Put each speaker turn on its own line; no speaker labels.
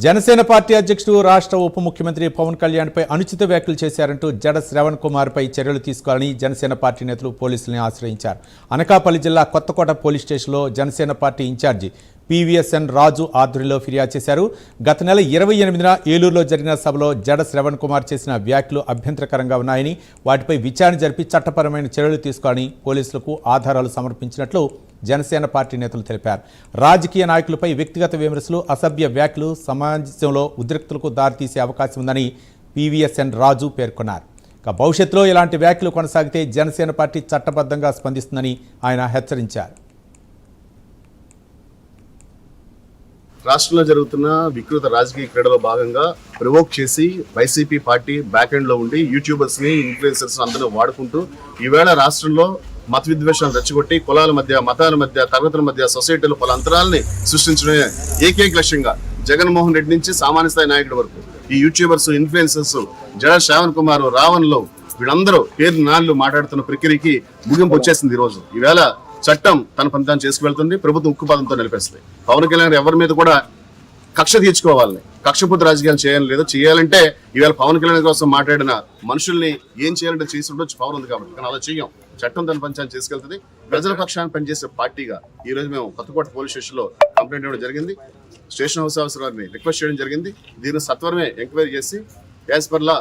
Janasena party అధ్యక్షుడు రాష్ట్ర ఉప ముఖ్యమంత్రి పవన్ కళ్యాణ్పై అనుచిత వ్యాఖ్యలు చేశారంటూ జడ శ్రవణ్ కుమార్పై చర్యలు తీసుకోవాలని జనసేన పార్టీ నేతలు పోలీసుల్ని ఆశ్రయించారు. అనకాపల్లి జిల్లా కొత్తకోట పోలీస్ స్టేషన్లో జనసేన పార్టీ ఇన్ఛార్జి PVSN రాజు ఆధ్వర్యంలో ఫిర్యాదు చేశారు. గత నెల 28న ఏలూరులో జరిగిన సభలో జడ శ్రవణ్ కుమార్ చేసిన వ్యాఖ్యలు అభ్యంతరకరంగా ఉన్నాయని, వాటిపై విచారణ జరిపి చట్టపరమైన చర్యలు తీసుకోవాలని పోలీసులకు ఆధారాలు సమర్పించినట్లు జనసేన పార్టీ నేతలు తెలిపారు. రాజకీయ నాయకులపై వ్యక్తిగత విమర్శలు, అసభ్య వ్యాఖ్యలు సమాజంలో ఉద్రిక్తలకు దారితీసే అవకాశం ఉందని PVSN రాజు పేర్కొన్నారు. భవిష్యత్తులో ఇలాంటి వ్యాఖ్యలు కొనసాగితే జనసేన పార్టీ చట్టబద్ధంగా స్పందిస్తుందని ఆయన హెచ్చరించారు.
రాష్ట్రంలో జరుగుతున్న వికృత రాజకీయ క్రీడలో భాగంగా ప్రవోక్ చేసి వైసీపీ పార్టీ బ్యాక్ ఎండ్ లో ఉండి యూట్యూబర్స్ ని, ఇన్ఫ్లుయెన్సర్స్ అందరూ వాడుకుంటూ ఈవేళ రాష్ట్రంలో మత విద్వేషాలు రెచ్చగొట్టి కులాల మధ్య, మతాల మధ్య, తరగతుల మధ్య, సొసైటీలో పలు అంతరాలని సృష్టించడమే ఏకైక లక్ష్యంగా జగన్మోహన్ రెడ్డి నుంచి సామాన్య స్థాయి నాయకుడి వరకు ఈ యూట్యూబర్స్, ఇన్ఫ్లుయెన్సర్స్, జడ శ్రవణ్ కుమార్, రావణ్లో వీళ్ళందరూ పేరు నాళ్ళు మాట్లాడుతున్న ప్రక్రియకి ముగింపు వచ్చేసింది. ఈ రోజు ఈవేళ చట్టం తన పని చేసుకువెళ్తుంది, ప్రభుత్వం ఉక్కుపాదంతో నిలిపేస్తుంది. పవన్ కళ్యాణ్ ఎవరి మీద కూడా కక్ష తీర్చుకోవాలని, కక్షపూర్తి రాజకీయాలు చేయాలని లేదు. చేయాలంటే ఈవేళ పవన్ కళ్యాణ్ కోసం మాట్లాడిన మనుషుల్ని ఏం చేయాలంటే చేసి ఉండొచ్చు, పవర్ ఉంది కాబట్టి. కానీ అలా చెయ్యం. చట్టం తన పని చేసుకెళ్తుంది. ప్రజల పక్షాన్ని పనిచేసే పార్టీగా ఈ రోజు మేము కొత్తకోట పోలీస్ స్టేషన్ లో కంప్లైంట్ ఇవ్వడం జరిగింది. స్టేషన్ హౌస్ ఆఫీసర్ గారిని రిక్వెస్ట్ చేయడం జరిగింది. దీన్ని సత్వరమే ఎంక్వైరీ చేసి యాజ్ పర్ లా